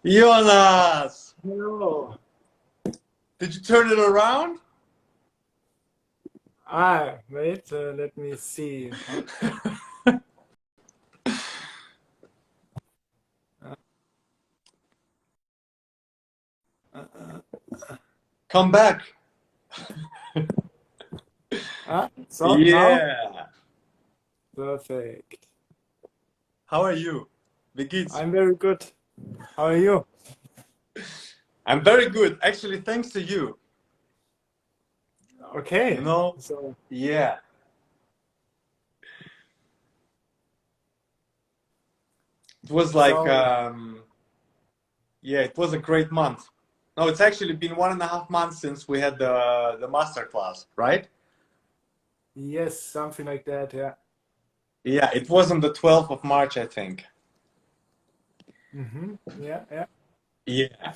Jonas, Hello. did you turn it around? Wait, let me see. Come back. So now? Yeah. Perfect. How are you? Wie geht's? I'm very good. How are you? I'm very good. Actually, thanks to you. You Okay. know? So, Yeah. It was like, so yeah, it was a great month. No, it's actually been 1.5 months since we had the master class, right? yes, something like that, yeah. Yeah, it was on the 12th of March, I think. Yeah, yeah. Yeah.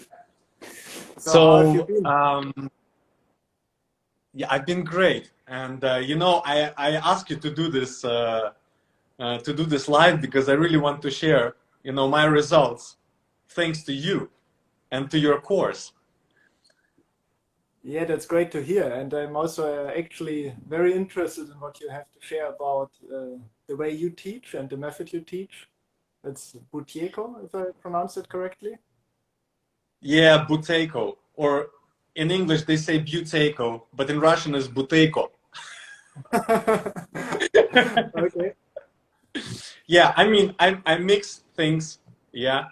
So how have you So, been? yeah, I've been great. And, I asked you to do this live because I really want to share, my results thanks to you and to your course. Yeah, that's great to hear. And I'm also actually very interested in what you have to share about the way you teach and the method you teach. That's Butieko, if I pronounce it correctly. Yeah, Buteyko, or in English they say Buteyko, but in Russian is Buteyko. Okay. Yeah, I mean, I mix things, yeah,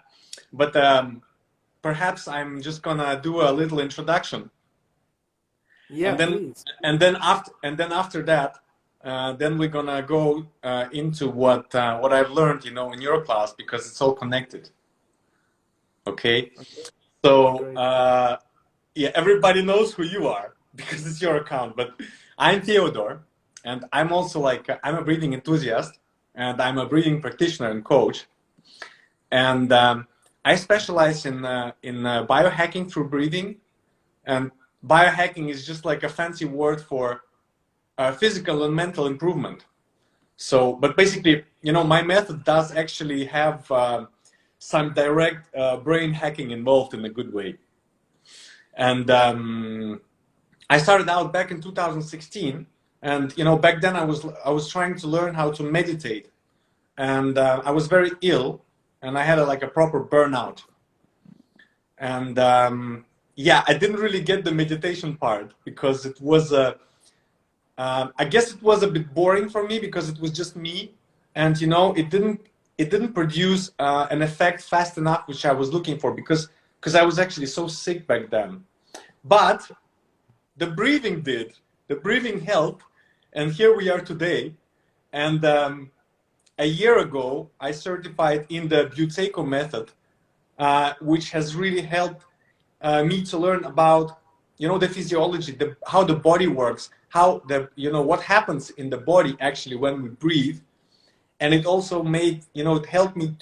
but perhaps I'm just gonna do a little introduction, Yeah, and then please. after that, then we're gonna go into what I've learned, in your class because it's all connected. Okay, Okay, so great. yeah, everybody knows who you are because it's your account. But I'm Feodor, and I'm also like I'm a breathing enthusiast, and I'm a breathing practitioner and coach, and I specialize in biohacking through breathing, and biohacking is just like a fancy word for physical and mental improvement. So, but basically, my method does actually have some direct brain hacking involved in a good way. And I started out back in 2016, and back then I was trying to learn how to meditate, and I was very ill, and I had like a proper burnout, and yeah, I didn't really get the meditation part because it was I guess it was a bit boring for me because it was just me, and it didn't produce an effect fast enough, which I was looking for because I was actually so sick back then. But the breathing did. The breathing helped, and here we are today. And a year ago, I certified in the Buteyko method, which has really helped me to learn about, the physiology, how the body works, how what happens in the body actually when we breathe, and it also it helped me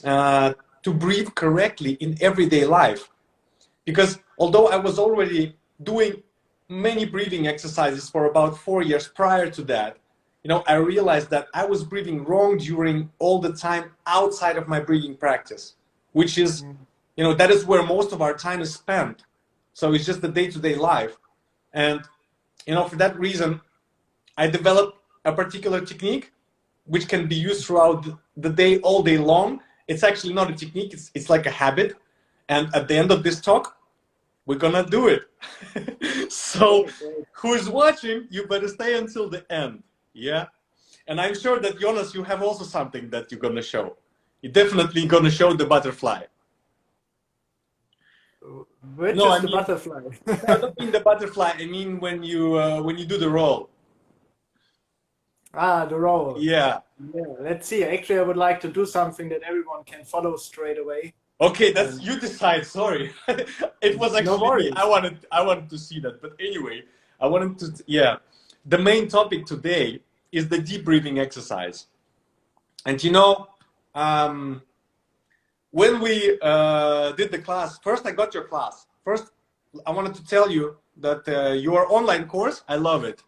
uh, to breathe correctly in everyday life. Because although I was already doing many breathing exercises for about 4 years prior to that, I realized that I was breathing wrong during all the time outside of my breathing practice, which is, Mm. that is where most of our time is spent. So it's just the day-to-day life. And, for that reason, I developed a particular technique which can be used throughout the day, all day long. It's actually not a technique, it's like a habit. And at the end of this talk, we're gonna do it. So Okay, great. who's watching, you better stay until the end. Yeah. And I'm sure that Jonas, you have also something that you're gonna show. You're definitely gonna show the butterfly. Which No, is I the mean, butterfly? I don't mean the butterfly. I mean when you do the roll. The roll. Yeah. Yeah, let's see. Actually, I would like to do something that everyone can follow straight away. Okay, that's And you decide. Sorry, it was no actually me. I worries. wanted I wanted to see that, but anyway, I wanted to. Yeah, the main topic today is the deep breathing exercise. And um, when we did the class, first I got your class. First, I wanted to tell you that your online course, I love it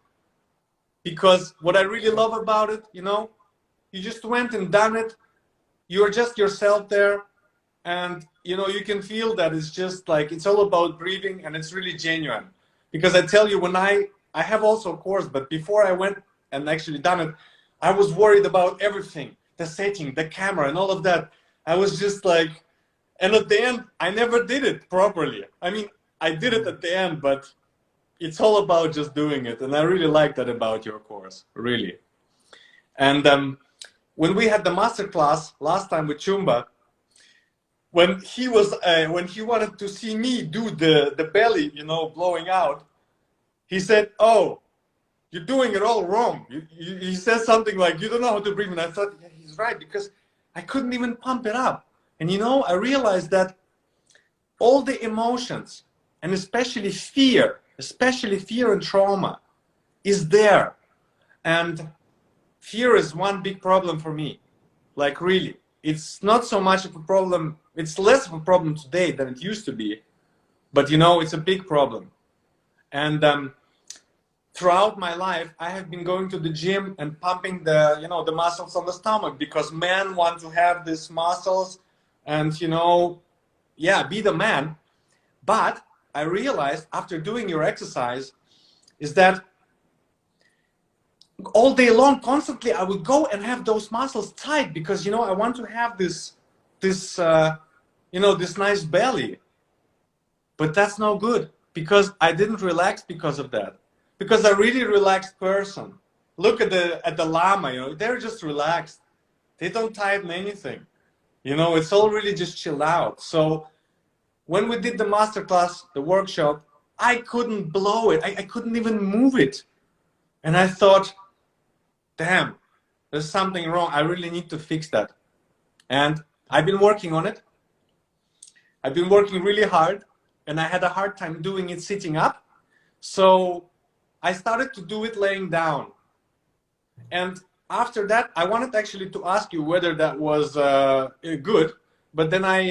because what I really love about it, you just went and done it. You're just yourself there. and you can feel that it's just like it's all about breathing, and it's really genuine. Because I tell you, when I have also a course, but before I went and actually done it, I was worried about everything, the setting, the camera, and all of that. I was just like, and at the end, I never did it properly. I mean, I did it at the end, but it's all about just doing it, and I really like that about your course, really. And when we had the master class last time with Chumba, when he wanted to see me do the belly, blowing out, he said, "Oh, you're doing it all wrong." He says something like, "You don't know how to breathe," and I thought, yeah, he's right, because I couldn't even pump it up. And I realized that all the emotions, and especially fear and trauma, is there. And fear is one big problem for me. Like, really, it's not so much of a problem. It's less of a problem today than it used to be, but it's a big problem. And throughout my life, I have been going to the gym and pumping the muscles on the stomach, because men want to have these muscles and be the man. But I realized after doing your exercise is that all day long, constantly, I would go and have those muscles tight, because I want to have this this nice belly. But that's no good, because I didn't relax because of that. Because a really relaxed person, look at the llama, they're just relaxed. They don't tighten anything. It's all really just chill out. So when we did the masterclass, the workshop, I couldn't blow it. I couldn't even move it. And I thought, damn, there's something wrong. I really need to fix that. And I've been working on it. I've been working really hard, and I had a hard time doing it sitting up. So I started to do it laying down. And after that, I wanted actually to ask you whether that was good. But then I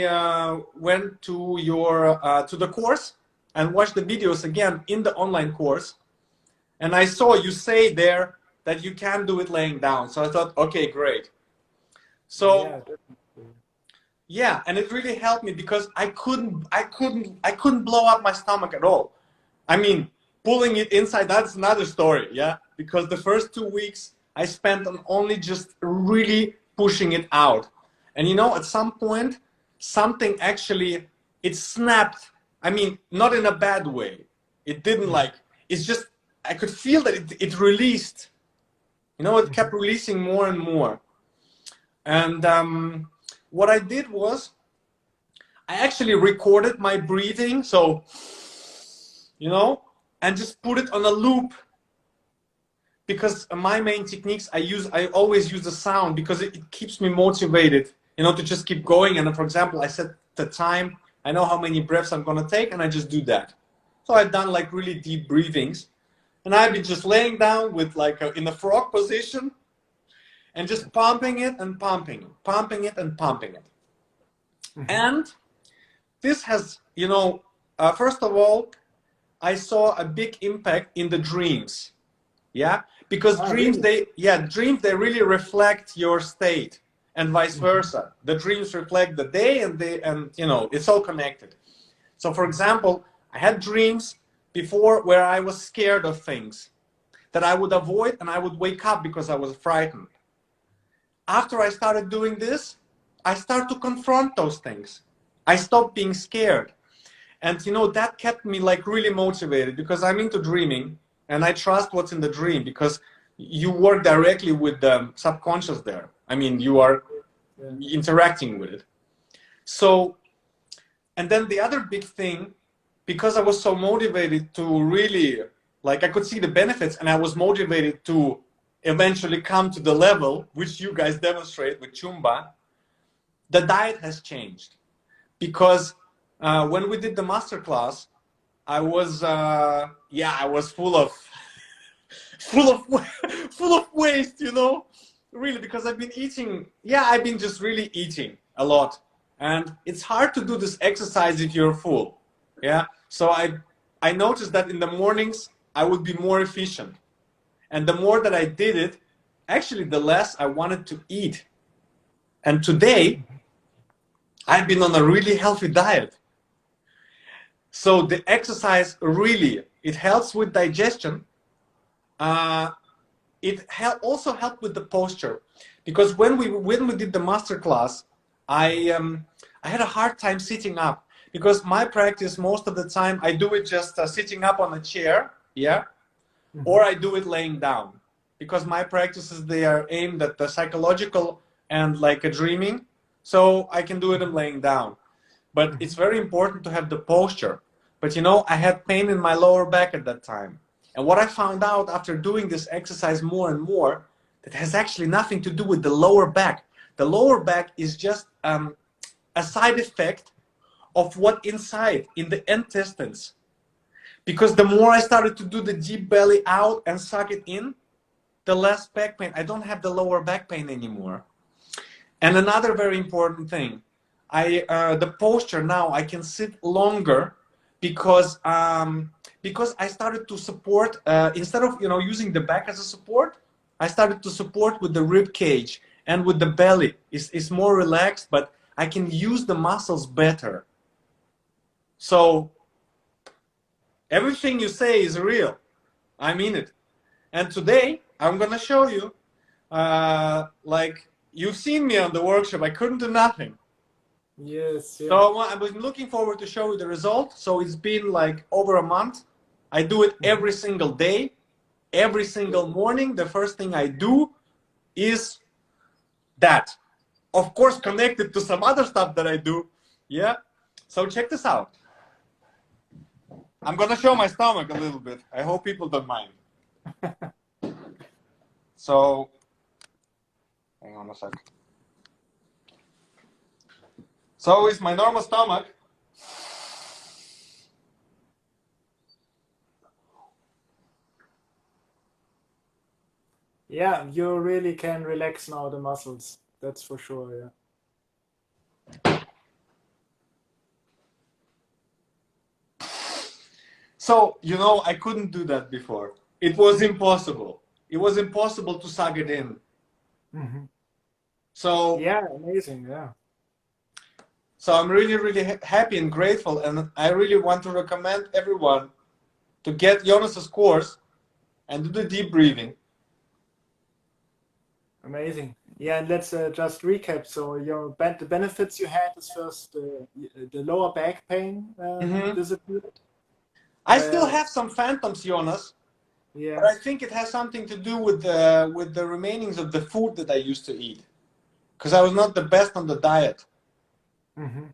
went to to the course and watched the videos again in the online course. And I saw you say there that you can do it laying down. So I thought, okay, great. So yeah, and it really helped me, because I couldn't blow up my stomach at all. I mean, pulling it inside, that's another story, yeah? Because the first 2 weeks I spent on only just really pushing it out. And at some point, something actually, it snapped. I mean, not in a bad way. It didn't it's just, I could feel that it released. It kept releasing more and more. And what I did was, I actually recorded my breathing. So, and just put it on a loop. Because my main techniques, I always use the sound, because it keeps me motivated, to just keep going. And for example, I set the time, I know how many breaths I'm going to take, and I just do that. So I've done like really deep breathings, and I've been just laying down with in the frog position, and just pumping it and pumping it, pumping it and pumping it. Mm-hmm. And this has, first of all, I saw a big impact in the dreams. Yeah, because dreams, really? Dreams, they really reflect your state, and vice versa. The dreams reflect the day, and it's all connected. So for example, I had dreams before where I was scared of things that I would avoid, and I would wake up because I was frightened. After I started doing this, I started to confront those things. I stopped being scared. And that kept me really motivated, because I'm into dreaming. And I trust what's in the dream, because you work directly with the subconscious there. I mean, you are interacting with it. So, and then the other big thing, because I was so motivated to really, I could see the benefits, and I was motivated to eventually come to the level which you guys demonstrate with Chumba, the diet has changed. Because when we did the masterclass, I was I was full of waste, really, because I've been eating. I've been just really eating a lot, and it's hard to do this exercise if you're full. So I noticed that in the mornings I would be more efficient, and the more that I did it, actually the less I wanted to eat. And today I've been on a really healthy diet. So the exercise really, it helps with digestion. Uh, also helped with the posture, because when we did the master class, I had a hard time sitting up, because my practice most of the time I do it just sitting up on a chair, yeah, Mm-hmm. or I do it laying down, because my practices, they are aimed at the psychological and like a dreaming, so I can do it in laying down. But Mm-hmm. it's very important to have the posture. But you know, I had pain in my lower back at that time. And what I found out after doing this exercise more and more, that has actually nothing to do with the lower back. The lower back is just a side effect of what inside in the intestines. Because the more I started to do the deep belly out and suck it in, the less back pain. I don't have the lower back pain anymore. And another very important thing, the posture now, I can sit longer, because I started to support, instead of using the back as a support, I started to support with the rib cage and with the belly. It's more relaxed, but I can use the muscles better. So everything you say is real. I mean it. And today I'm gonna show you, like you've seen me on the workshop. I couldn't do nothing. Yes, yeah. So I was looking forward to show you the result. So it's been like over a month. I do it Mm-hmm. every single day, every single morning. The first thing I do is that. Of course, connected to some other stuff that I do. Yeah. So check this out. I'm gonna show my stomach a little bit. I hope people don't mind. So hang on a sec. So it's my normal stomach. Yeah, you really can relax now the muscles. That's for sure, yeah. So, I couldn't do that before. It was impossible. It was impossible to suck it in. Mm-hmm. So, Yeah, amazing, yeah. so I'm really, really happy and grateful, and I really want to recommend everyone to get Jonas's course and do the deep breathing. Amazing. Yeah, and let's just recap. So the benefits you had is first the lower back pain Hmm. disappeared. I still Uh, have some phantoms, Jonas, but yeah. I think it has something to do with the remainings of the food that I used to eat, because I was not the best on the diet. Mm-hmm.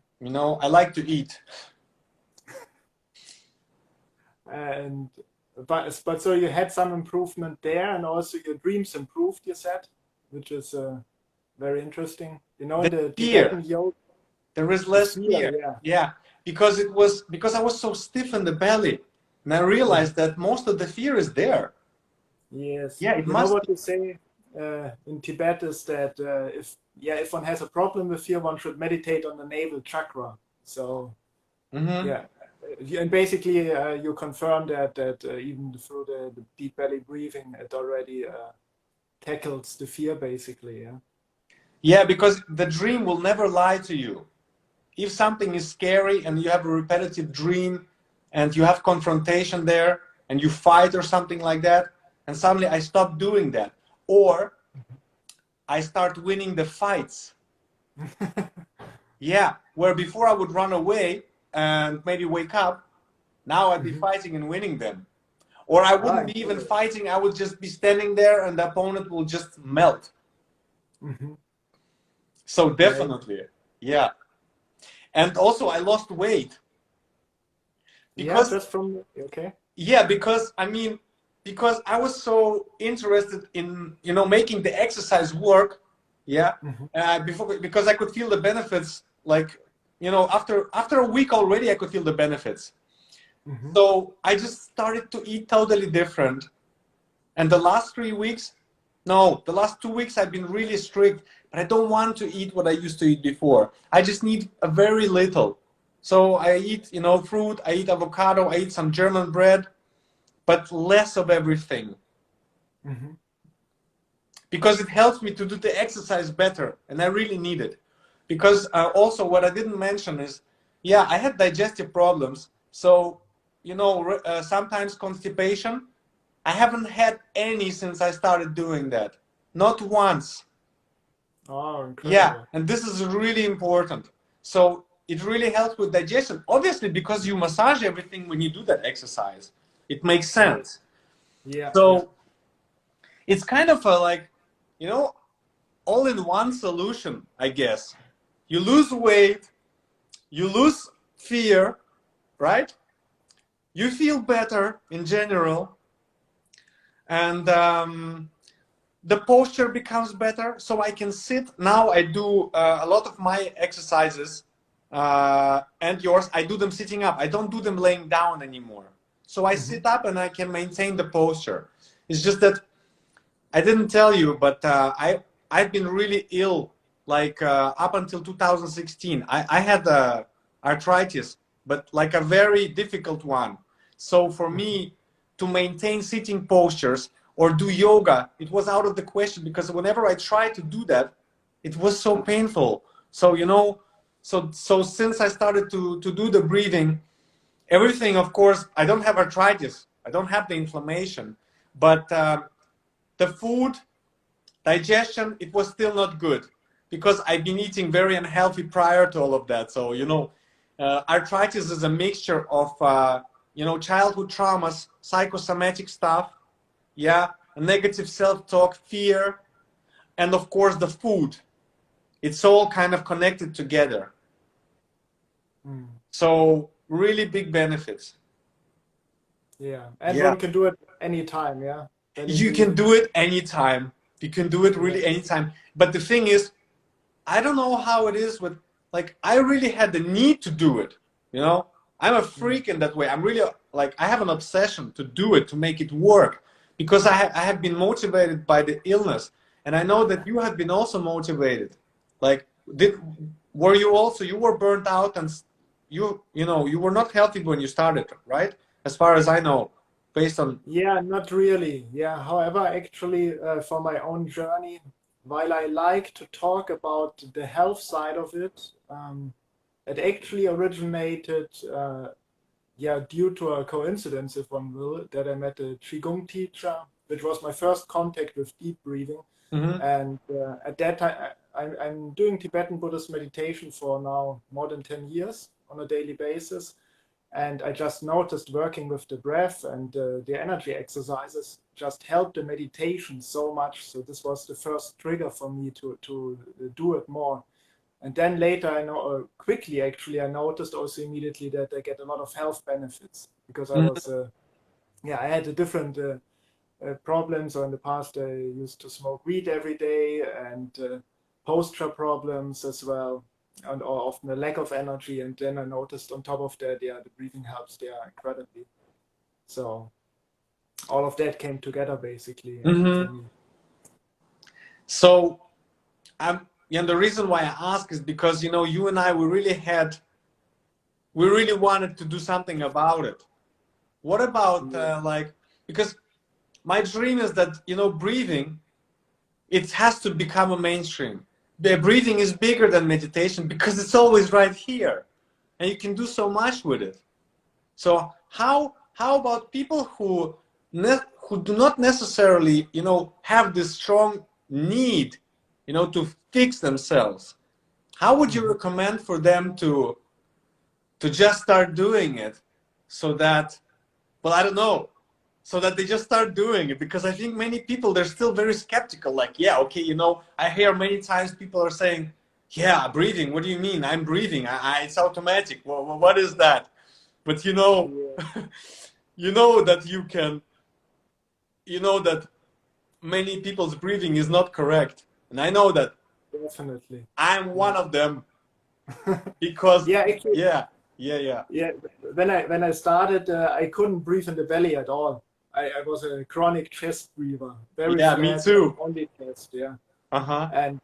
I like to eat. And but so you had some improvement there, and also your dreams improved. You said, which is very interesting. In The the fear. Tibetan yoga, There is the less fear. fear. Yeah. Yeah, because I was so stiff in the belly, and I Mm-hmm. realized that most of the fear is there. Yes. Yeah, it You know must what be. you say in Tibet is that if one has a problem with fear, one should meditate on the navel chakra. So Hmm. yeah, and basically you confirm that even through the deep belly breathing, it already tackles the fear basically. Yeah. Yeah, because the dream will never lie to you. If something is scary and you have a repetitive dream and you have confrontation there and you fight or something like that, and suddenly I stop doing that, or I start winning the fights. Yeah, where before I would run away and maybe wake up, now I'd be Hmm. fighting and winning them. Or I Ah, wouldn't be even incredible. fighting, I would just be standing there and the opponent will just melt. Hmm. So Amazing. definitely, yeah. And also I lost weight Yeah, because, just from okay. yeah, because I was so interested in, making the exercise work. Yeah. Hmm. Because I could feel the benefits, like, after a week already, I could feel the benefits. Hmm. So I just started to eat totally different. And the last 2 weeks I've been really strict, but I don't want to eat what I used to eat before. I just need a very little. So I eat, fruit, I eat avocado, I eat some German bread, but less of everything, Hmm. because it helps me to do the exercise better, and I really need it. because also what I didn't mention is, yeah, I had digestive problems. So, sometimes constipation. I haven't had any since I started doing that. Not once. Oh, Yeah, incredible. and this is really important. So it really helps with digestion. Obviously, because you massage everything when you do that exercise. It makes Yeah, sense. yeah, yeah. So it's kind of a like, you know, all-in-one solution, I guess. You lose weight, you lose fear, right? You feel better in general, and the posture becomes better. So I can sit. Now I do a lot of my exercises and yours. I do them sitting up. I don't do them laying down anymore. So I Hmm. sit up and I can maintain the posture. It's just that I didn't tell you, but I've been really ill, like up until 2016. I had arthritis, but like a very difficult one. So for me to maintain sitting postures or do yoga, it was out of the question because whenever I tried to do that, it was so painful. So so since I started to do the breathing, everything, of course, I don't have arthritis, I don't have the inflammation, but the food digestion, it was still not good because I've been eating very unhealthy prior to all of that. So arthritis is a mixture of childhood traumas, psychosomatic stuff, yeah, negative self-talk, fear, and of course the food. It's all kind of connected together. Mm. So really big benefits. Yeah, and Yeah, one can do it anytime. Yeah, belly you can breathing. do it anytime. You can do it Yeah. really anytime. But the thing is, I don't know how it is with, like, I really had the need to do it. You know, I'm a Mm. freak in that way. I'm really like, I have an obsession to do it, to make it work because I have been motivated by the illness. And I know that you have been also motivated. Like, were you also, you were burnt out and you were not healthy when you started, right? As far as I know, based on, Yeah, not really. Yeah, however, actually, for my own journey, while I like to talk about the health side of it, it actually originated, yeah, due to a coincidence, if one will, that I met a Qigong teacher, which was my first contact with deep breathing. Mhm. And at that time, I'm doing Tibetan Buddhist meditation for now more than 10 years on a daily basis. And I just noticed working with the breath and the energy exercises just helped the meditation so much. So this was the first trigger for me to do it more. And then later, I know quickly actually, I noticed also immediately that I get a lot of health benefits because I Mhm. was, yeah, I had a different problems. So in the past, I used to smoke weed every day and posture problems as well, and or often a lack of energy. And then I noticed on top of that, yeah, the breathing helps there incredibly. So all of that came together basically, yeah, for Mhm. me. So and the reason why I ask is because you and I we really wanted to do something about it. What about Yeah. like, because my dream is that breathing, it has to become a mainstream. The breathing is bigger than meditation because it's always right here, and you can do so much with it. So how about people who do not necessarily have this strong need to fix themselves? How would you Mhm. recommend for them to just start doing it so that, well, I don't know, so that they just start doing it? Because I think many people, they're still very skeptical. Like, yeah, okay, I hear many times people are saying, yeah, breathing, what do you mean? I'm breathing. It's automatic. Well, what is that? But Yeah, you know that that many people's breathing is not correct. And I know that definitely. I'm Yeah. one of them because, Yeah, actually, yeah, yeah, yeah. yeah. When I started, I couldn't breathe in the belly at all. I was a chronic chest breather, very Yeah, me flat, too. only chest. Yeah, Uh-huh. and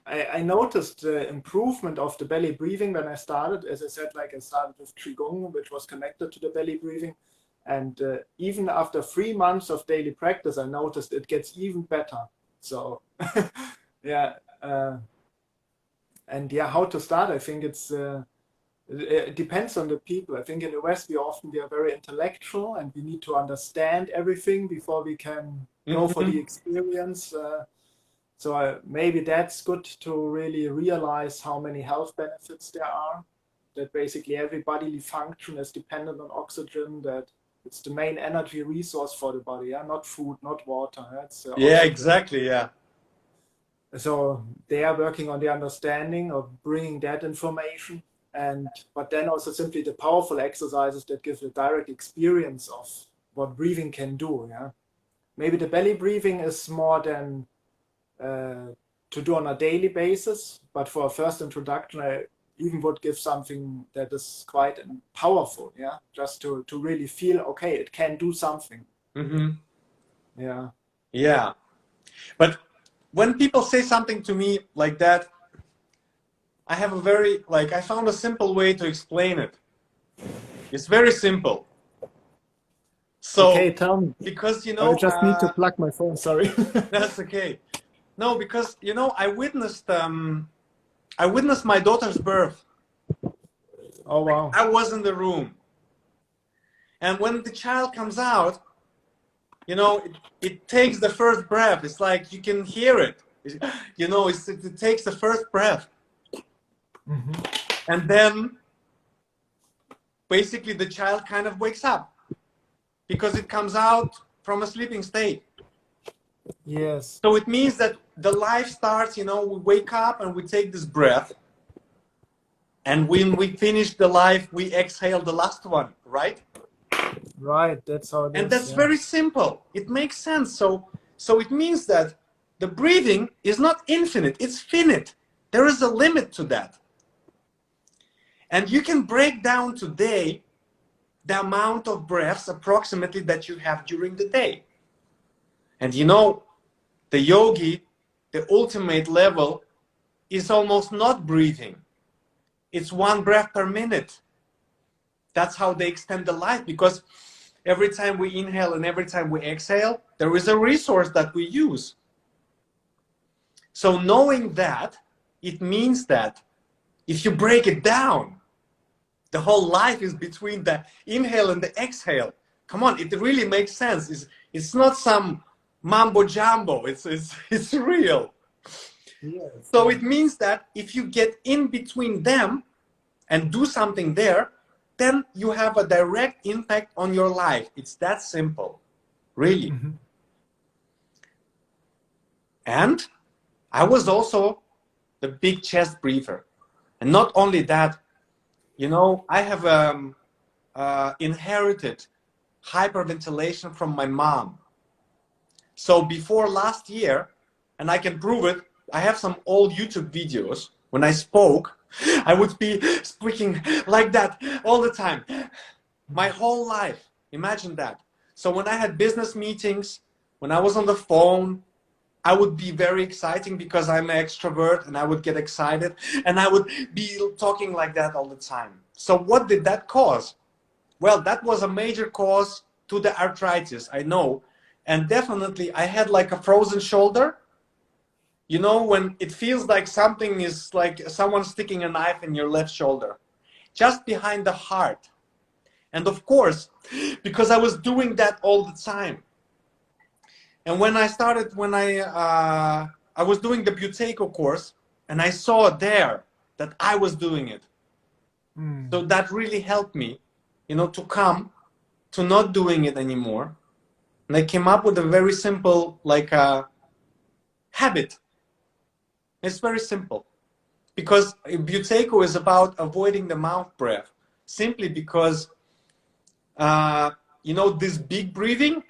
I noticed the improvement of the belly breathing when I started. As I said, like I started with Qigong, which was connected to the belly breathing. And even after 3 months of daily practice, I noticed it gets even better. So, yeah. And yeah, how to start? I think it depends on the people. I think in the West we are very intellectual and we need to understand everything before we can go for the Mhm. experience. So maybe that's good to really realize how many health benefits there are. That basically every bodily function is dependent on oxygen. That it's the main energy resource for the body. Yeah, not food, not water. Yeah? It's Yeah, oxygen. exactly. Yeah. So they are working on the understanding of bringing that information, and but then also simply the powerful exercises that give a direct experience of what breathing can do. Yeah, maybe the belly breathing is more than to do on a daily basis, but for a first introduction, I even would give something that is quite powerful. Yeah, just to really feel okay, it can do something. Hmm. Yeah. Yeah. But when people say something to me like that, I have a very, like, I found a simple way to explain it. It's very simple. Okay, So, tell me. because, I just need to plug my phone. Sorry. that's okay. No, because, I witnessed my daughter's birth. Oh Like, wow. I was in the room. And when the child comes out, it takes the first breath. It's like you can hear it. It takes the first breath. Hmm. And then basically the child kind of wakes up because it comes out from a sleeping state. Yes. So it means that the life starts, we wake up and we take this breath. And when we finish the life, we exhale the last one, right? Right. That's how it And is. that's Yeah. very simple. It makes sense. So it means that the breathing is not infinite, it's finite. There is a limit to that. And you can break down today the amount of breaths approximately that you have during the day. And the yogi, the ultimate level, is almost not breathing. It's one breath per minute. That's how they extend the life, because every time we inhale and every time we exhale, there is a resource that we use. So knowing that, it means that if you break it down, the whole life is between the inhale and the exhale. Come on, it really makes sense. It's not some mambo jumbo. It's real. Yes. So Yeah. it means that if you get in between them and do something there, then you have a direct impact on your life. It's that simple, really. Hmm. And I was also the big chest breather. And not only that, I have inherited hyperventilation from my mom. So before last year, and I can prove it, I have some old YouTube videos. When I spoke, I would be speaking like that all the time. My whole life. Imagine that. So when I had business meetings, when I was on the phone, I would be very exciting because I'm an extrovert and I would get excited and I would be talking like that all the time. So what did that cause? Well, that was a major cause to the arthritis, I know. And definitely I had like a frozen shoulder. When it feels like something is like someone sticking a knife in your left shoulder, just behind the heart. And of course, because I was doing that all the time. And when I was doing the Buteyko course, and I saw there that I was doing it. So Mm. that really helped me, to come to not doing it anymore. And I came up with a very simple, like habit. It's very simple because Buteyko is about avoiding the mouth breath, simply because this big breathing,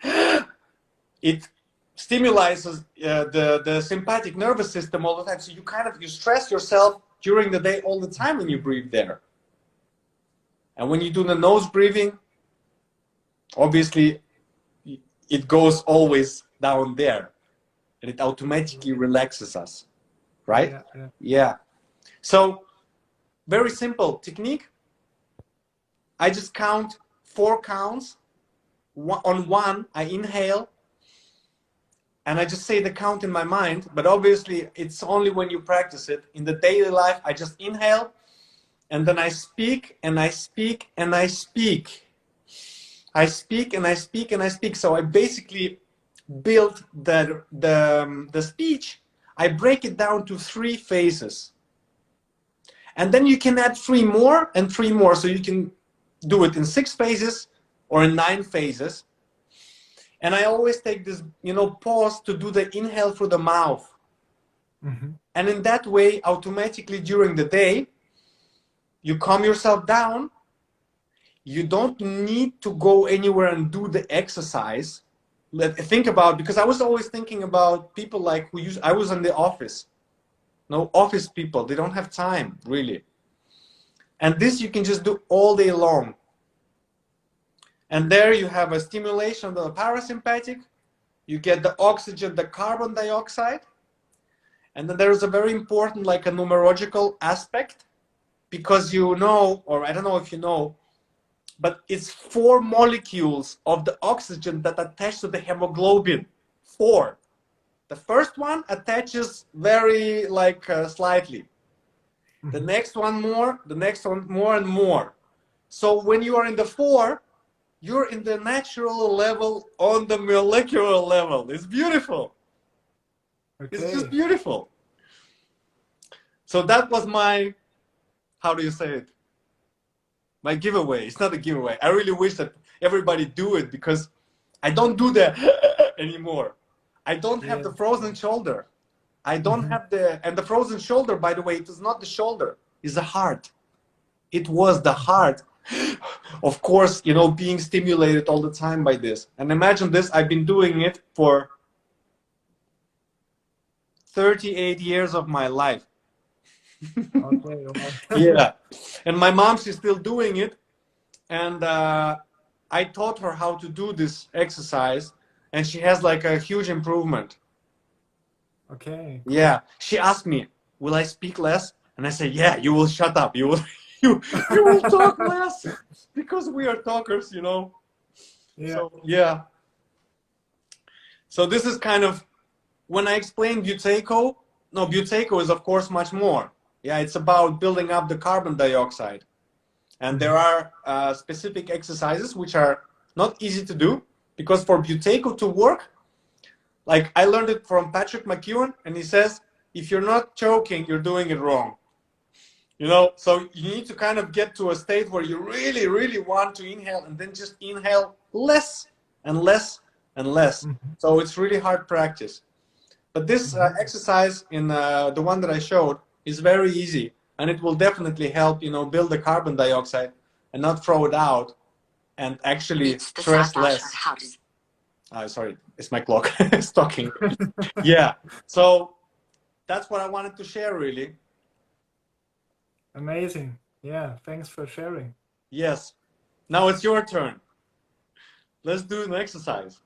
it stimulates the sympathetic nervous system all the time. So you stress yourself during the day all the time when you breathe there. And when you do the nose breathing, obviously it goes always down there and it automatically relaxes us, right? Yeah. Yeah. Yeah. So very simple technique. I just count 4 counts. On one, I inhale and I just say the count in my mind, but obviously it's only when you practice it. In the daily life, I just inhale, and then I speak, and I speak, and I speak. I speak, and I speak, and I speak. So I basically build the speech. I break it down to 3 phases. And then you can add 3 more and 3 more. So you can do it in 6 phases or in 9 phases. And I always take this, pause to do the inhale through the mouth. Mm-hmm. And in that way, automatically during the day, you calm yourself down. You don't need to go anywhere and do the exercise. Think about, because I was always thinking about people like I was in the office. No, office people, they don't have time, really. And this you can just do all day long. And there you have a stimulation of the parasympathetic. You get the oxygen, the carbon dioxide. And then there is a very important, like a numerological aspect, because or I don't know if you know, but it's 4 molecules of the oxygen that attach to the hemoglobin. 4. The first one attaches very slightly. The next one more, the next one more and more. So when you are in the 4, you're in the natural level on the molecular level. It's beautiful. Okay. It's just beautiful. So that was my, how do you say it? My giveaway. It's not a giveaway. I really wish that everybody do it, because I don't do that anymore. I don't have the frozen shoulder. I don't have and the frozen shoulder, by the way, it is not the shoulder, it's the heart. It was the heart. Of course, being stimulated all the time by this. And imagine this, I've been doing it for 38 years of my life. Okay. Yeah. And my mom, she's still doing it. And I taught her how to do this exercise, and she has like a huge improvement. Okay. Yeah. She asked me, will I speak less? And I say, yeah, you will shut up. You will, you will talk less, because we are talkers, Yeah. So, yeah. So this is kind of, when I explain Buteyko, Buteyko is of course much more. Yeah, it's about building up the carbon dioxide. And there are specific exercises which are not easy to do, because for Buteyko to work, like I learned it from Patrick McEwen, and he says, if you're not choking, you're doing it wrong. So you need to kind of get to a state where you really, really want to inhale, and then just inhale less and less and less. So it's really hard practice. But this exercise in the one that I showed is very easy, and it will definitely help, build the carbon dioxide and not throw it out, and actually stress less. Sorry, it's my clock. It's talking. Yeah. So that's what I wanted to share, really. Amazing. Yeah. Thanks for sharing. Yes. Now it's your turn. Let's do an exercise.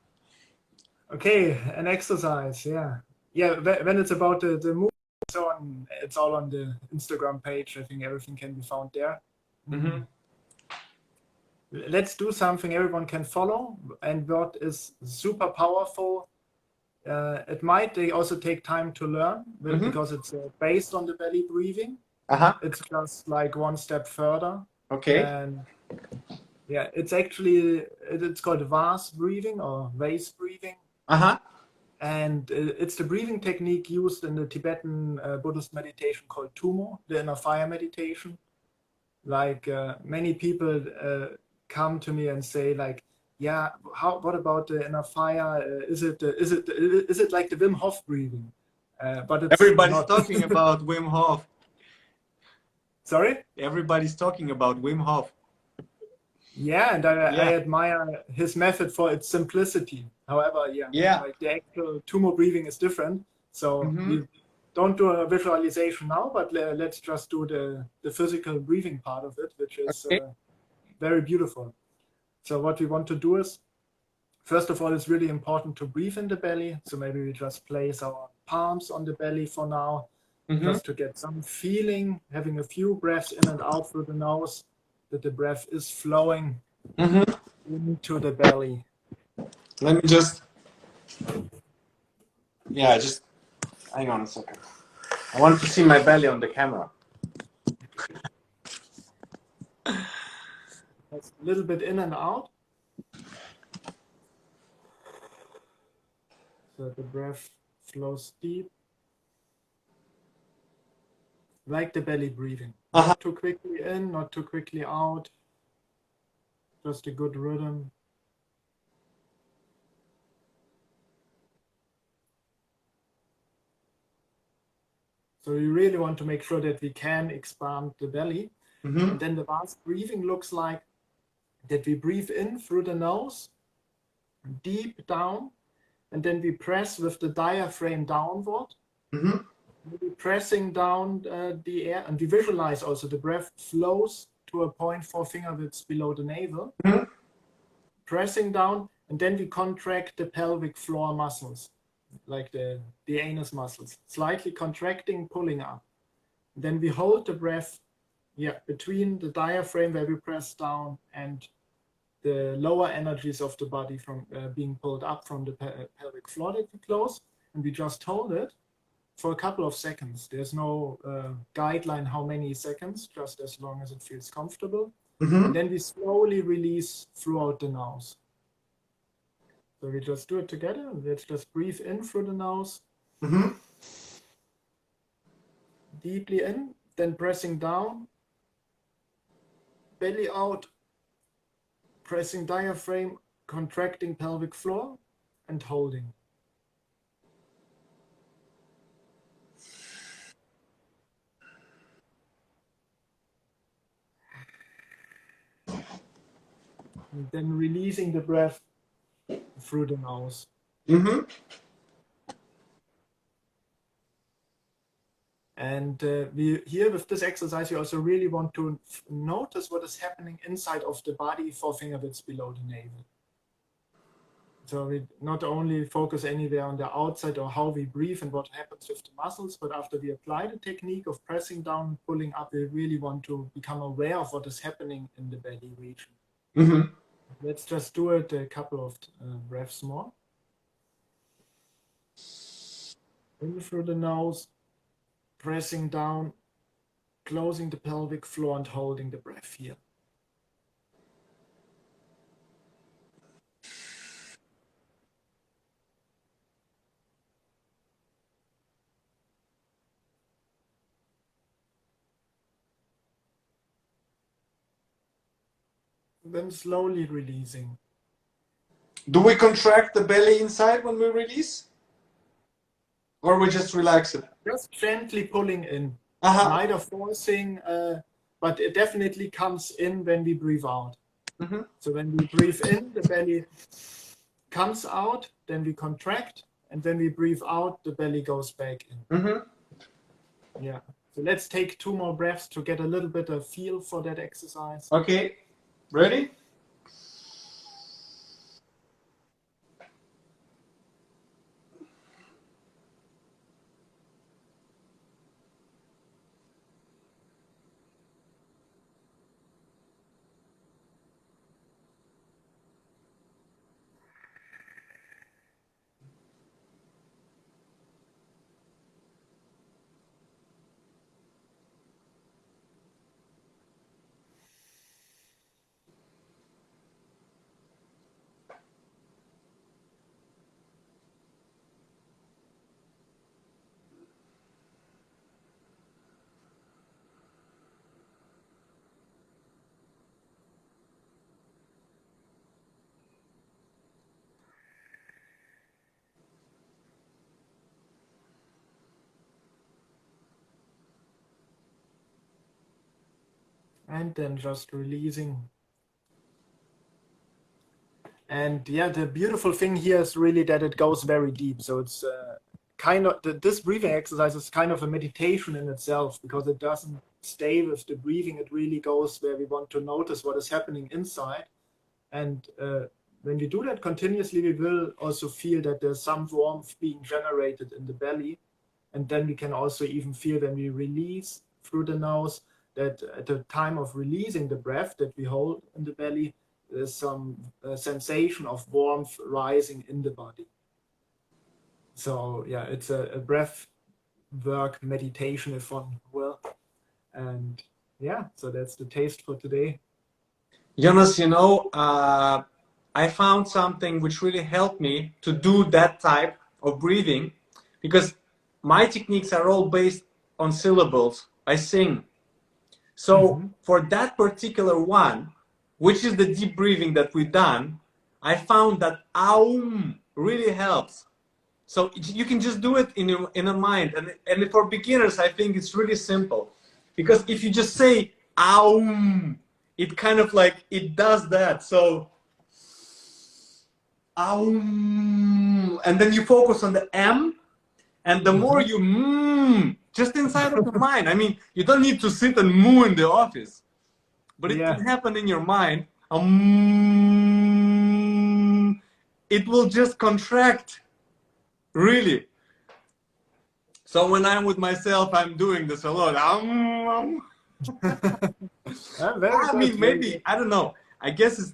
Okay, an exercise. Yeah. Yeah. When it's about the movement, it's all on the Instagram page. I think everything can be found there. Mm-hmm. Let's do something everyone can follow, and what is super powerful. It might also take time to learn, because it's based on the belly breathing. It's just like one step further. Okay. And yeah, it's called vase breathing or vase breathing. And it's the breathing technique used in the Tibetan Buddhist meditation called Tumo, the inner fire meditation. Like many people come to me and say, like, yeah, what about the inner fire? Is it like the Wim Hof breathing? But it's everybody's not. talking about Wim Hof. Sorry? Everybody's talking about Wim Hof. Yeah, and I admire his method for its simplicity. However, like the actual Tumo breathing is different. So we don't do a visualization now, but let's just do the physical breathing part of it, which is very beautiful. So what we want to do is, first of all, it's really important to breathe in the belly. So maybe we just place our palms on the belly for now, just to get some feeling, having a few breaths in and out through the nose, that the breath is flowing into the belly. Let me just Yeah, just hang on a second. I want to see my belly on the camera. That's a little bit in and out. So the breath flows deep. Like the belly breathing. Not too quickly in, not too quickly out. Just a good rhythm. So you really want to make sure that we can expand the belly. Mm-hmm. And then the last breathing looks like that we breathe in through the nose, deep down, and then we press with the diaphragm downward. Mm-hmm. We're pressing down the air, and we visualize also the breath flows to a point 4 finger widths below the navel. Mm-hmm. Pressing down, and then we contract the pelvic floor muscles, like the anus muscles, slightly contracting, pulling up. Then we hold the breath, between the diaphragm where we press down and the lower energies of the body from being pulled up from the pelvic floor that we close, and we just hold it for a couple of seconds. There's no guideline how many seconds, just as long as it feels comfortable. Mm-hmm. And then we slowly release throughout the nose. So we just do it together. Let's just breathe in through the nose. Mm-hmm. Deeply in, then pressing down. Belly out. Pressing diaphragm, contracting pelvic floor, and holding. And then releasing the breath through the nose. Mm-hmm. And we here with this exercise, you also really want to notice what is happening inside of the body 4 finger widths below the navel. So we not only focus anywhere on the outside or how we breathe and what happens with the muscles, but after we apply the technique of pressing down and pulling up, we really want to become aware of what is happening in the belly region. Mm-hmm. Let's just do it a couple of breaths more. In through the nose, pressing down, closing the pelvic floor and holding the breath here. Then slowly releasing. Do we contract the belly inside when we release? Or we just relax it? Just gently pulling in. Uh-huh. Neither forcing, but it definitely comes in when we breathe out. Mm-hmm. So when we breathe in, the belly comes out, then we contract, and when we breathe out, the belly goes back in. Mm-hmm. Yeah. So let's take 2 more breaths to get a little bit of feel for that exercise. Okay. Ready? And then just releasing. And yeah, the beautiful thing here is really that it goes very deep. So it's kind of, this breathing exercise is kind of a meditation in itself, because it doesn't stay with the breathing. It really goes where we want to notice what is happening inside. And when we do that continuously, we will also feel that there's some warmth being generated in the belly. And then we can also even feel when we release through the nose that at the time of releasing the breath that we hold in the belly, there's some sensation of warmth rising in the body. So yeah, it's a breath work meditation, if one will. And yeah, so that's the taste for today. Jonas, I found something which really helped me to do that type of breathing because my techniques are all based on syllables. I sing. So Mm-hmm. for that particular one, which is the deep breathing that we've done, I found that aum really helps. So you can just do it in a mind. And for beginners, I think it's really simple. Because if you just say aum, it kind of like, it does that. So aum, and then you focus on the M, and the more Mm-hmm. you just inside of your mind. I mean, you don't need to sit and moo in the office, but it Yeah. can happen in your mind. It will just contract, really. So when I'm with myself, I'm doing this a lot. Very I good, mean, very maybe, good. I don't know. I guess it's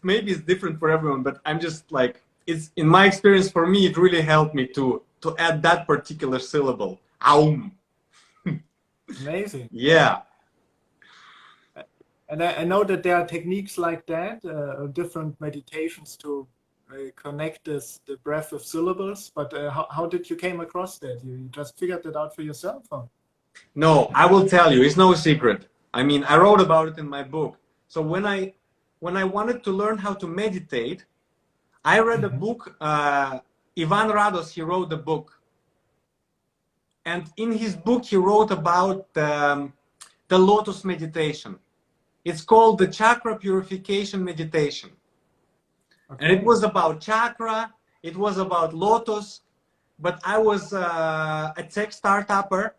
different for everyone, but I'm just like, it's in my experience, for me, it really helped me to add that particular syllable. Aum. Amazing. Yeah. And I know that there are techniques like that, different meditations to connect the breath of syllables. But how did you came across that? You just figured it out for yourself? Or? No, I will tell you, it's no secret. I mean, I wrote about it in my book. So when I wanted to learn how to meditate, I read a Mm-hmm. book. Ivan Rados, he wrote the book, and in his book he wrote about the lotus meditation. It's called the chakra purification meditation, and it Okay. was about chakra. It was about lotus, but I was a tech startupper,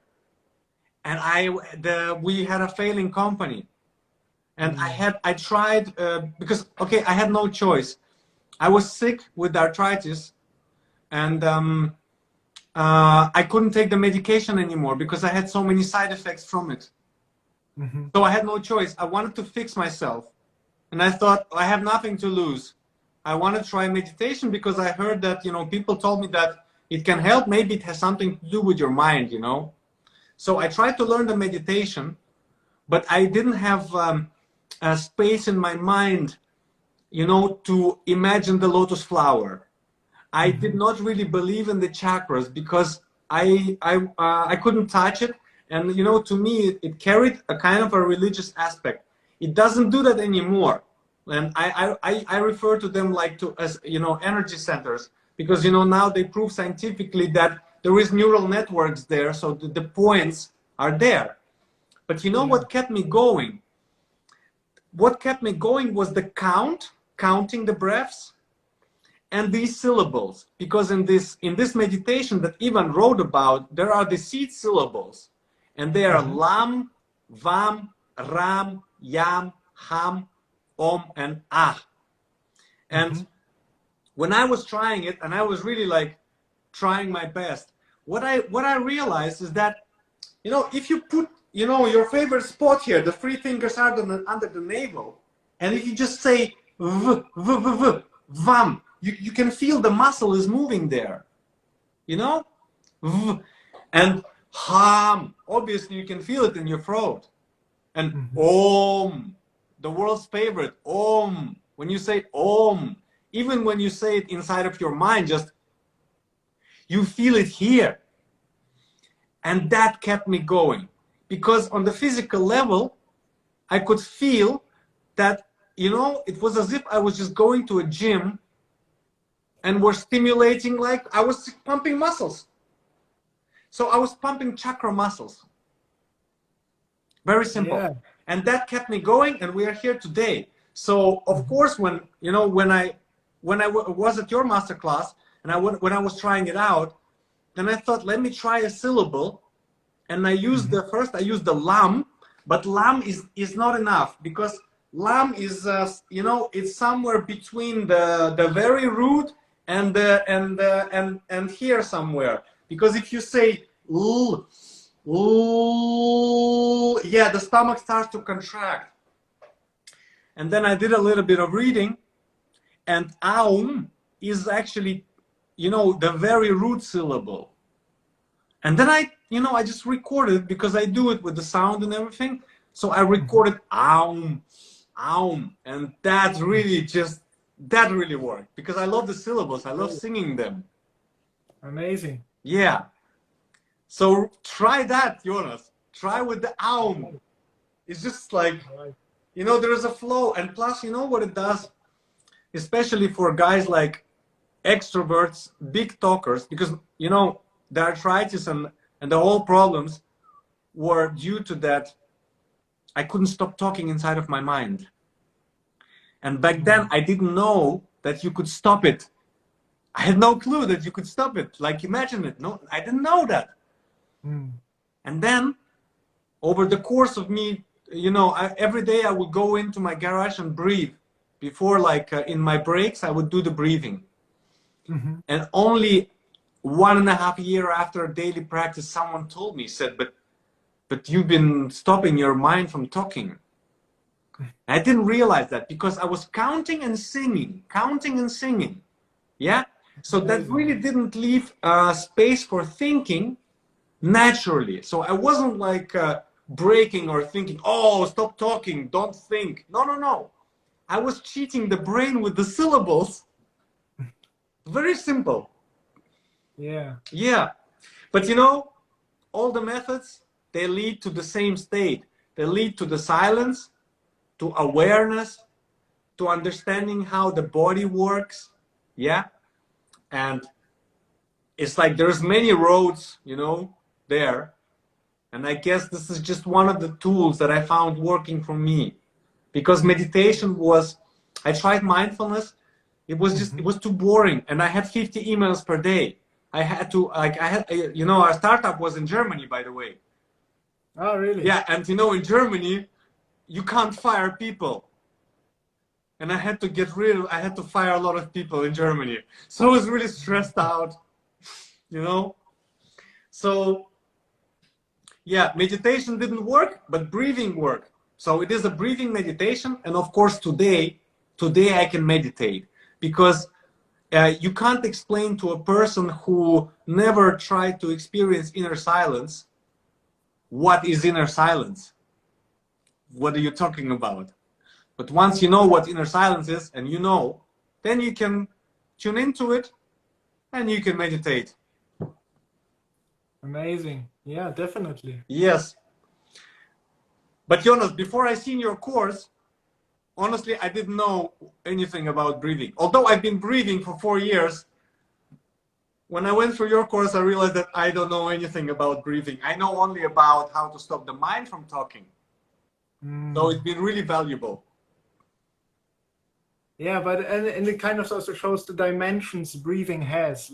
and we had a failing company, and Mm. I tried because okay, I had no choice. I was sick with arthritis, and I couldn't take the medication anymore because I had so many side effects from it. Mm-hmm. So I had no choice. I wanted to fix myself, and I thought I have nothing to lose. I want to try meditation because I heard that people told me that it can help. Maybe it has something to do with your mind. So I tried to learn the meditation, but I didn't have a space in my mind, to imagine the lotus flower. I did Mm-hmm. not really believe in the chakras because I couldn't touch it, and to me it carried a kind of a religious aspect. It doesn't do that anymore, and I refer to them like to as energy centers, because now they prove scientifically that there is neural networks there, so the points are there. But Yeah. what kept me going? What kept me going was the counting the breaths and these syllables, because in this meditation that Ivan wrote about, there are the seed syllables, and they are Mm-hmm. lam, vam, ram, yam, ham, om, and ah. And Mm-hmm. when I was trying it, and I was really like trying my best, what I realized is that if you put your favorite spot here, the three fingers are under the navel, and if you just say v v v v vam, you can feel the muscle is moving there, you know, v, and ham. Obviously, you can feel it in your throat, and Mm-hmm. om, the world's favorite om. When you say om, even when you say it inside of your mind, just you feel it here. And that kept me going, because on the physical level, I could feel that, it was as if I was just going to a gym and were stimulating, like I was pumping muscles. So I was pumping chakra muscles. Very simple. Yeah. And that kept me going, and we are here today. So of Mm-hmm. course, when I was at your masterclass, and when I was trying it out, then I thought, let me try a syllable. And Mm-hmm. I used the lam, but lam is not enough, because lam is it's somewhere between the very root and here somewhere. Because if you say l, yeah, the stomach starts to contract. And then I did a little bit of reading, and aum is actually the very root syllable. And then I just recorded it because I do it with the sound and everything. So I recorded aum, aum, and that really worked because I love the syllables. I love singing them. Amazing. Yeah. So try that, Jonas. Try with the aum. It's just like, there is a flow. And plus, you know what it does? Especially for guys like extroverts, big talkers, because, the arthritis and the whole problems were due to that I couldn't stop talking inside of my mind. And back then, I didn't know that you could stop it. I had no clue that you could stop it. Like, imagine it. No, I didn't know that. And then, over the course of me, every day I would go into my garage and breathe. Before, in my breaks, I would do the breathing. And only 1.5 years after daily practice, someone told me, said, but you've been stopping your mind from talking. I didn't realize that because I was counting and singing. Yeah. So that really didn't leave space for thinking naturally. So I wasn't like breaking or thinking, oh, stop talking, don't think. No. I was cheating the brain with the syllables. Very simple. Yeah. But all the methods, they lead to the same state. They lead to the silence, to awareness, to understanding how the body works. Yeah. And it's like there's many roads, there. And I guess this is just one of the tools that I found working for me. Because meditation I tried mindfulness. It was too boring. And I had 50 emails per day. Our startup was in Germany, by the way. Oh, really? Yeah. And in Germany, you can't fire people. And I had to fire a lot of people in Germany. So I was really stressed out, So, yeah, meditation didn't work, but breathing worked. So it is a breathing meditation. And of course, today I can meditate because you can't explain to a person who never tried to experience inner silence what is inner silence. What are you talking about? But once you know what inner silence is, and then you can tune into it and you can meditate. Amazing. Yeah, definitely. Yes. But Jonas, before I seen your course, honestly, I didn't know anything about breathing. Although I've been breathing for 4 years, when I went through your course, I realized that I don't know anything about breathing. I know only about how to stop the mind from talking. So it's been really valuable. Yeah, and it kind of also shows the dimensions breathing has,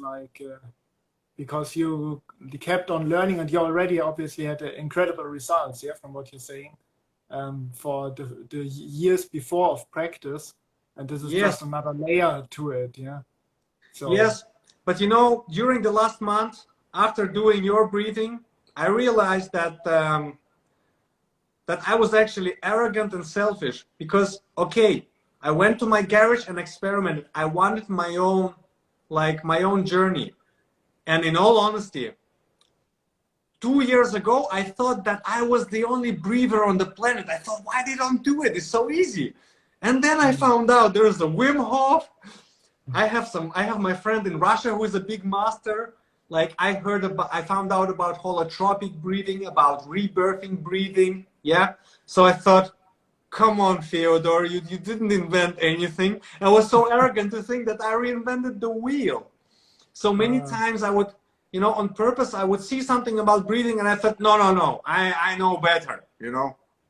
because you kept on learning and you already obviously had incredible results, yeah, from what you're saying, for the years before of practice. And this is just another layer to it, yeah. So, yes, but during the last month, after doing your breathing, I realized that that I was actually arrogant and selfish because, okay, I went to my garage and experimented. I wanted my own journey. And in all honesty, 2 years ago, I thought that I was the only breather on the planet. I thought, why they don't do it? It's so easy. And then I found out there's a Wim Hof. I have my friend in Russia who is a big master. I found out about holotropic breathing, about rebirthing breathing. Yeah. So I thought, come on, Feodor, you didn't invent anything. I was so arrogant to think that I reinvented the wheel. So many times I would, on purpose, I would see something about breathing and I thought, no, I know better,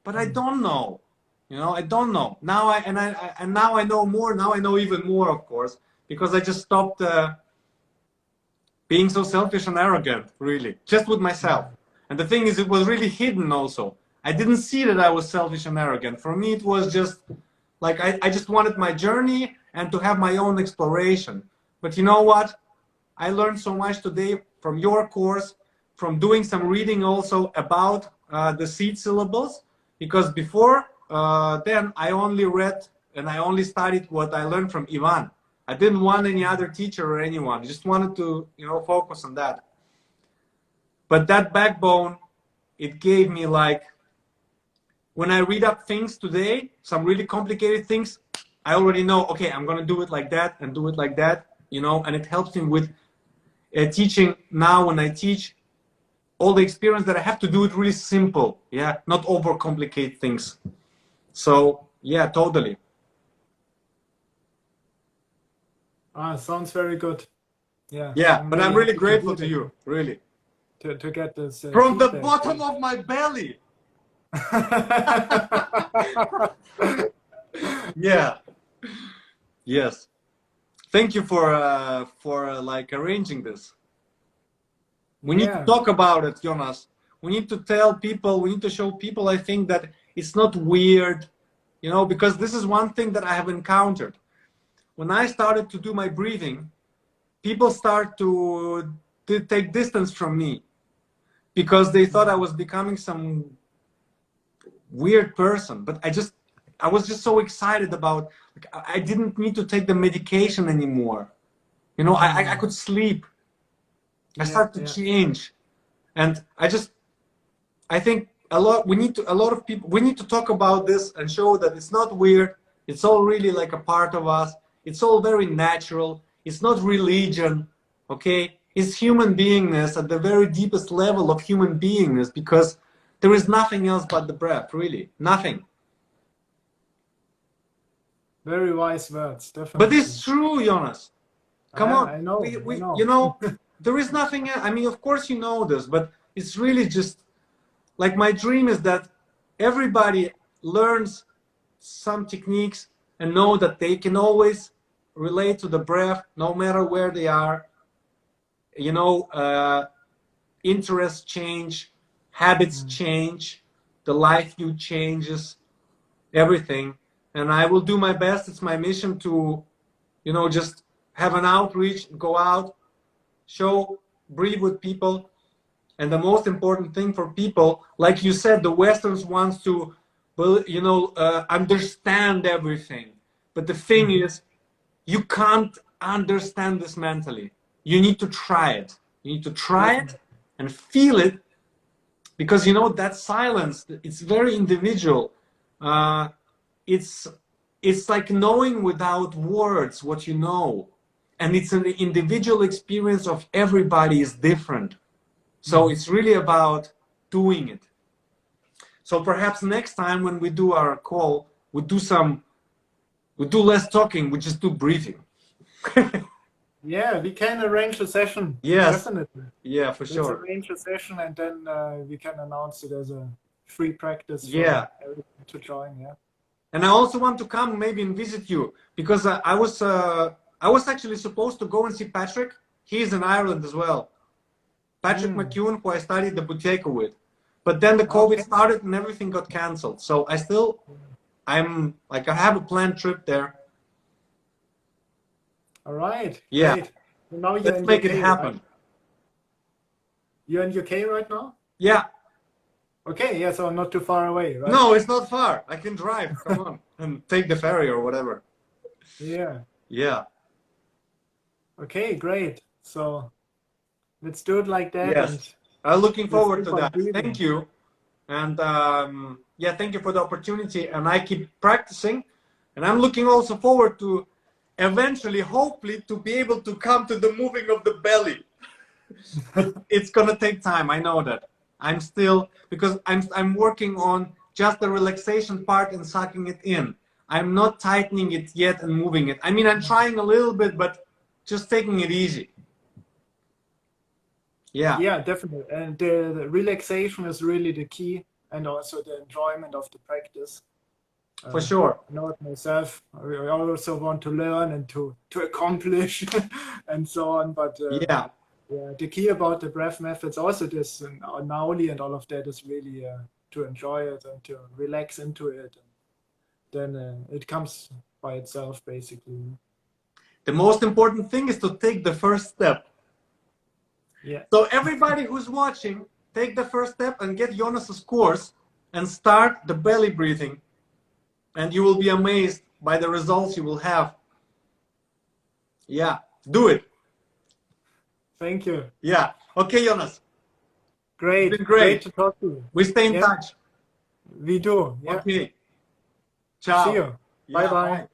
but I don't know, I don't know. Now now I know more. Now I know even more, of course, because I just stopped being so selfish and arrogant, really, just with myself. And the thing is, it was really hidden also. I didn't see that I was selfish and arrogant. For me, it was just like I just wanted my journey and to have my own exploration. But you know what? I learned so much today from your course, from doing some reading also about the seed syllables, because before then I only read and I only studied what I learned from Ivan. I didn't want any other teacher or anyone. I just wanted to, focus on that. But that backbone, it gave me like, when I read up things today, some really complicated things, I already know, okay, I'm going to do it like that and do it like that, you know, and it helps me with teaching now when I teach all the experience that I have to do it really simple. Yeah. Not overcomplicate things. So yeah, totally. Sounds very good. Yeah. Yeah. I'm But I'm really really happy to grateful hear to that, you. Really. to get this From the feedback. bottom of my belly. Yeah. Yes. Thank you for like arranging this. We need to Yeah. talk about it, Jonas. We need to tell people, we need to show people, I think, that it's not weird, you know, because this is one thing that I have encountered. When I started to do my breathing, people start to take distance from me because they thought I was becoming some weird person. But I was just so excited about, like, I didn't need to take the medication anymore. You know, I could sleep. I Yeah. started to change. And I think a lot of people, we need to talk about this and show that it's not weird. It's all really like a part of us. It's all very natural. It's not religion. Okay. It's human beingness at the very deepest level of human beingness, because there is nothing else but the breath, really. Nothing. Very wise words, But definitely. it's true, Jonas. Come on. I know. I You know. know, there is nothing. I mean, of course you know this, but it's really just like, my dream is that everybody learns some techniques and know that they can always relate to the breath no matter where they are. You know, interests change, habits change, the life view changes, everything. And I will do my best. It's my mission to, you know, just have an outreach, go out, show, breathe with people. And the most important thing for people, like you said, the Westerns wants to, well, you know, understand everything. But the thing is, you can't understand this mentally. You need to try it. You need to try it Definitely. and feel it, because, you know, that silence, it's very individual. Uh, it's it's like knowing without words what you know, and it's an individual experience of everybody is different. So it's really about doing it. So perhaps next time when we do our call, we do less talking, we just do breathing. Yeah, we can arrange a session. Yes. Definitely. Yeah, for Let's sure. arrange a session, and then we can announce it as a free practice Yeah. for everyone to join. Yeah. And I also want to come maybe and visit you, because I was actually supposed to go and see Patrick. He's in Ireland as well. Patrick McEwen, who I studied the Buteyko with. But then the COVID Okay. started and everything got canceled. So I'm like, I have a planned trip there. All right. Yeah. Great. Now you're Let's in make UK, it happen. right? You're in UK right now? Yeah. Okay. Yeah. So not too far away, right? No, it's not far. I can drive. Come on. And take the ferry or whatever. Yeah. Yeah. Okay. Great. So let's do it like that. Yes. And I'm looking let's forward keep to on that. breathing. Thank you. And yeah, thank you for the opportunity. And I keep practicing. And I'm looking also forward to eventually, hopefully, to be able to come to the moving of the belly. But it's gonna take time. I know that. I'm still, because I'm working on just the relaxation part and sucking it in. I'm not tightening it yet and moving it. I mean, I'm trying a little bit, but just taking it easy. Yeah. Yeah, definitely. And the relaxation is really the key, and also the enjoyment of the practice. For sure. I know it myself. I also want to learn and to accomplish and so on. But Yeah. yeah, the key about the breath methods, also this Nauli and all of that, is really to enjoy it and to relax into it. And then it comes by itself, basically. The most important thing is to take the first step. Yeah. So everybody who's watching, take the first step and get Jonas's course and start the belly breathing. And you will be amazed by the results you will have. Yeah, do it. Thank you. Yeah. Okay, Jonas. Great. It's been great. To talk to you. We stay in Yeah, touch. we do. Yeah. Okay. See Ciao. you. Yeah, Bye-bye. bye.